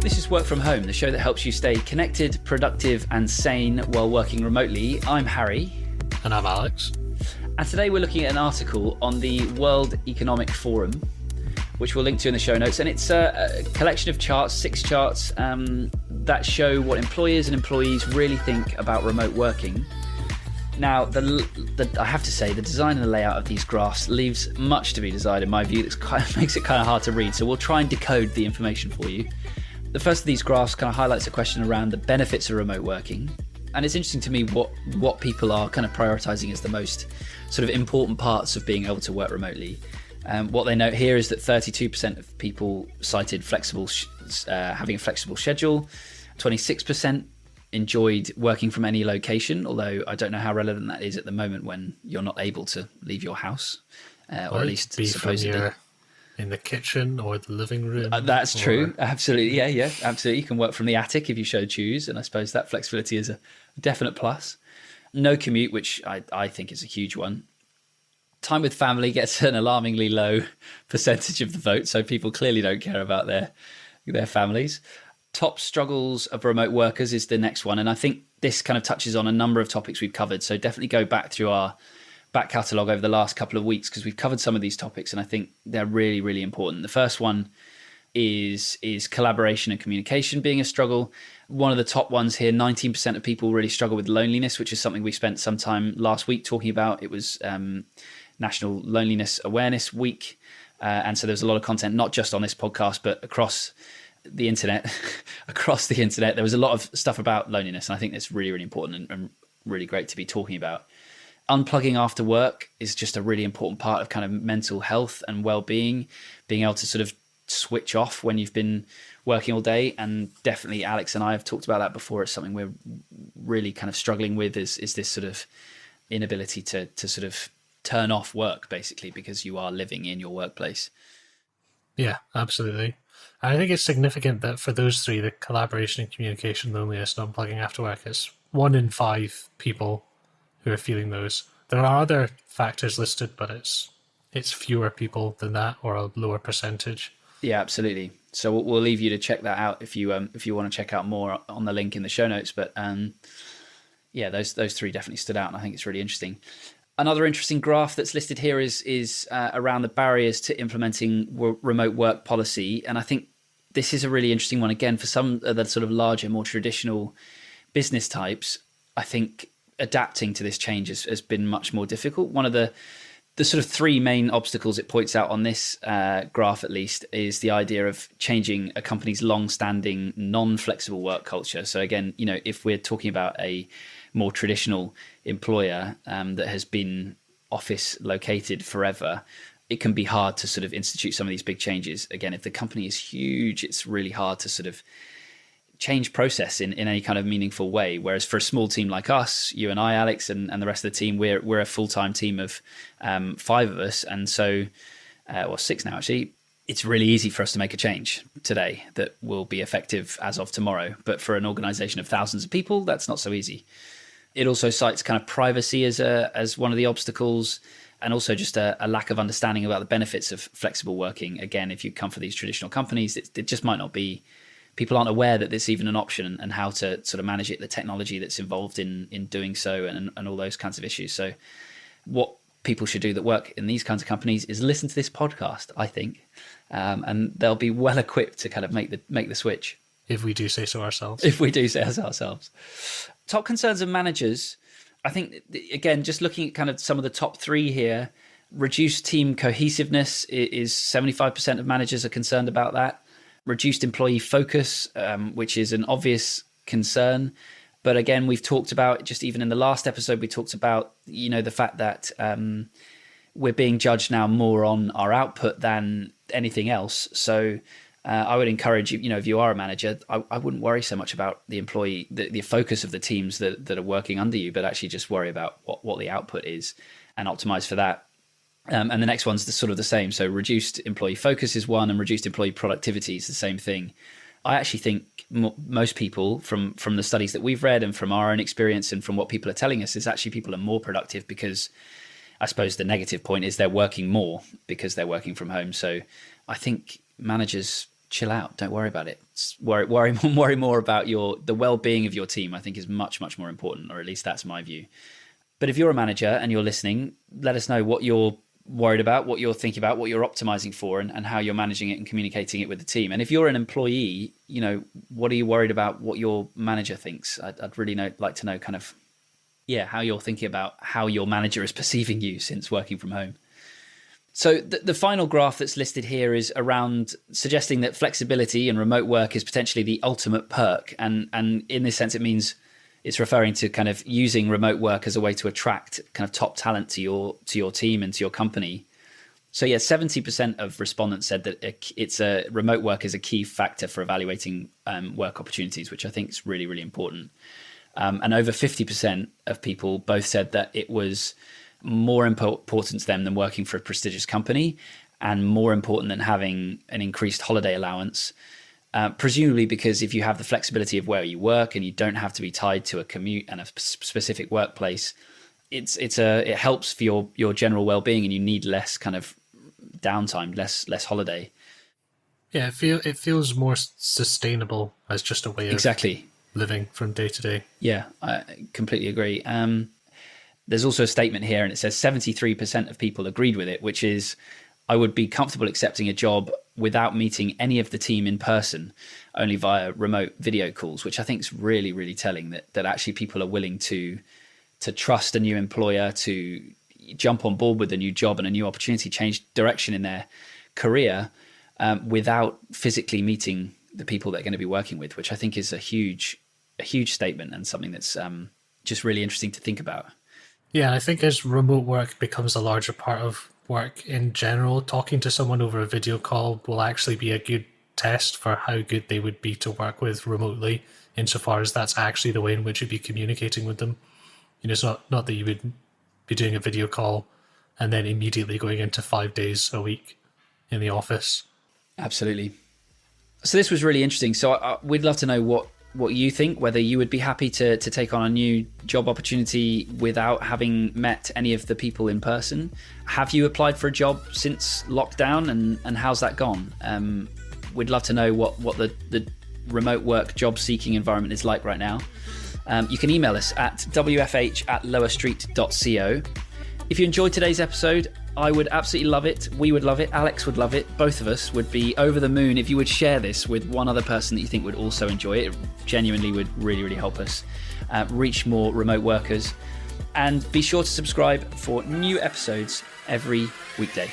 This is Work From Home, the show that helps you stay connected, productive and sane while working remotely. I'm Harry. And I'm Alex. And today we're looking at an article on the World Economic Forum, which we'll link to in the show notes. And it's a collection of charts, 6 charts that show what employers and employees really think about remote working. Now, I have to say, the design and the layout of these graphs leaves much to be desired in my view. That makes it kind of hard to read. So we'll try and decode the information for you. The first of these graphs kind of highlights a question around the benefits of remote working. And it's interesting to me what people are kind of prioritizing as the most sort of important parts of being able to work remotely. What they note here is that 32% of people cited having a flexible schedule, 26% enjoyed working from any location, although I don't know how relevant that is at the moment when you're not able to leave your house, or at least supposedly. In the kitchen or the living room. That's true. Absolutely. Yeah, absolutely. You can work from the attic if you so choose. And I suppose that flexibility is a definite plus. No commute, which I think is a huge one. Time with family gets an alarmingly low percentage of the vote. So people clearly don't care about their families. Top struggles of remote workers is the next one. And I think this kind of touches on a number of topics we've covered. So definitely go back through our back catalogue over the last couple of weeks because we've covered some of these topics and I think they're really, really important. The first one is collaboration and communication being a struggle. One of the top ones here, 19% of people really struggle with loneliness, which is something we spent some time last week talking about. It was National Loneliness Awareness Week. And so there's a lot of content, not just on this podcast, but across the internet. There was a lot of stuff about loneliness. And I think that's really, really important and really great to be talking about. Unplugging after work is just a really important part of kind of mental health and well-being, being able to sort of switch off when you've been working all day. And definitely Alex and I have talked about that before. It's something we're really kind of struggling with is this sort of inability to sort of turn off work, basically, because you are living in your workplace. Yeah, absolutely. I think it's significant that for those three, the collaboration and communication, loneliness, and unplugging after work, is 1 in 5 people who are feeling those. There are other factors listed, but it's fewer people than that, or a lower percentage. Yeah, absolutely. So we'll leave you to check that out if you want to check out more on the link in the show notes. But yeah, those three definitely stood out, and I think it's really interesting. Another interesting graph that's listed here is around the barriers to implementing remote work policy, and I think this is a really interesting one. Again, for some of the sort of larger, more traditional business types, I think adapting to this change has been much more difficult. One of the sort of 3 main obstacles it points out on this graph, at least, is the idea of changing a company's long-standing non-flexible work culture. So again, if we're talking about a more traditional employer that has been office located forever, it can be hard to sort of institute some of these big changes. Again, if the company is huge, it's really hard to sort of change process in any kind of meaningful way. Whereas for a small team like us, you and I, Alex, and the rest of the team, we're a full-time team of 5 of us. And so, 6 now actually, it's really easy for us to make a change today that will be effective as of tomorrow. But for an organization of thousands of people, that's not so easy. It also cites kind of privacy as one of the obstacles, and also just a lack of understanding about the benefits of flexible working. Again, if you come from these traditional companies, it just might not be. People aren't aware that there's even an option and how to sort of manage it, the technology that's involved in doing so and all those kinds of issues. So what people should do that work in these kinds of companies is listen to this podcast, I think, and they'll be well equipped to kind of make the switch. If we do say so ourselves. Top concerns of managers, I think, again, just looking at kind of some of the top 3 here, reduced team cohesiveness is 75% of managers are concerned about that. Reduced employee focus, which is an obvious concern. But again, we've talked about, just even in the last episode, we talked about, the fact that we're being judged now more on our output than anything else. So I would encourage you, if you are a manager, I wouldn't worry so much about the employee, the focus of the teams that are working under you, but actually just worry about what the output is and optimize for that. And the next one's sort of the same. So reduced employee focus is one, and reduced employee productivity is the same thing. I actually think most people from the studies that we've read and from our own experience and from what people are telling us is actually people are more productive because I suppose the negative point is they're working more because they're working from home. So I think managers chill out. Don't worry about it. Worry more about the well-being of your team. I think is much, much more important, or at least that's my view. But if you're a manager and you're listening, let us know what you're worried about, what you're thinking about, what you're optimizing for, and how you're managing it and communicating it with the team. And if you're an employee, what are you worried about what your manager thinks? I'd really like to know kind of, how you're thinking about how your manager is perceiving you since working from home. So the final graph that's listed here is around suggesting that flexibility and remote work is potentially the ultimate perk. And in this sense, it means it's referring to kind of using remote work as a way to attract kind of top talent to your team and to your company. So 70% of respondents said that remote work is a key factor for evaluating work opportunities, which I think is really, really important. And over 50% of people both said that it was more important to them than working for a prestigious company, and more important than having an increased holiday allowance. Presumably because if you have the flexibility of where you work and you don't have to be tied to a commute and a specific workplace, it helps for your general well-being, and you need less kind of downtime, less holiday. Yeah, it feels more sustainable as just a way of living from day to day. Yeah, I completely agree. There's also a statement here, and it says 73% of people agreed with it, which is, I would be comfortable accepting a job without meeting any of the team in person, only via remote video calls, which I think is really, really telling that actually people are willing to trust a new employer, to jump on board with a new job and a new opportunity, change direction in their career without physically meeting the people they're going to be working with, which I think is a huge statement and something that's just really interesting to think about. Yeah, I think as remote work becomes a larger part of work in general, talking to someone over a video call will actually be a good test for how good they would be to work with remotely, insofar as that's actually the way in which you'd be communicating with them. It's not that you would be doing a video call and then immediately going into 5 days a week in the office. Absolutely. So this was really interesting. So we'd love to know what you think, whether you would be happy to take on a new job opportunity without having met any of the people in person. Have you applied for a job since lockdown, and how's that gone? We'd love to know what the remote work job seeking environment is like right now. You can email us at wfh@lowerstreet.co. If you enjoyed today's episode, I would absolutely love it. We would love it. Alex would love it. Both of us would be over the moon if you would share this with one other person that you think would also enjoy it. It genuinely would really, really help us reach more remote workers. And be sure to subscribe for new episodes every weekday.